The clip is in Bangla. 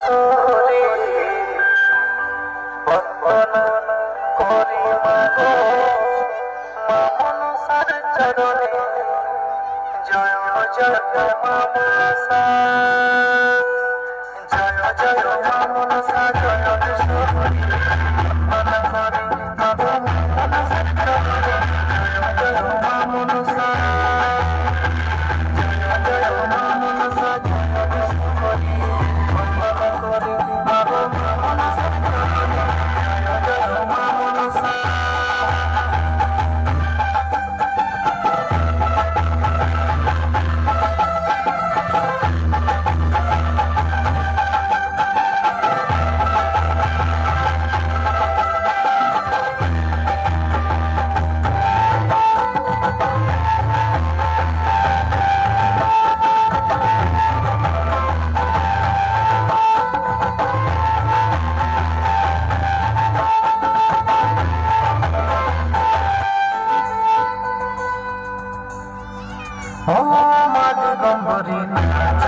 তোরে বন্দনা করি মাগো মা মনসার চরণে জয় জয় মা মনসা জয় জয় মা মনসা জয় কৃষ্ণ হরি বন্দনা করি মাগো মা মনসার চরণে জয় জয় মা মনসা জয় জয় মা মনসা জয় কৃষ্ণ হরি বন্দনা করি মাগো মা মনসার চরণে জয় জয় মা মনসা ও মা দিগম্বরী নাচ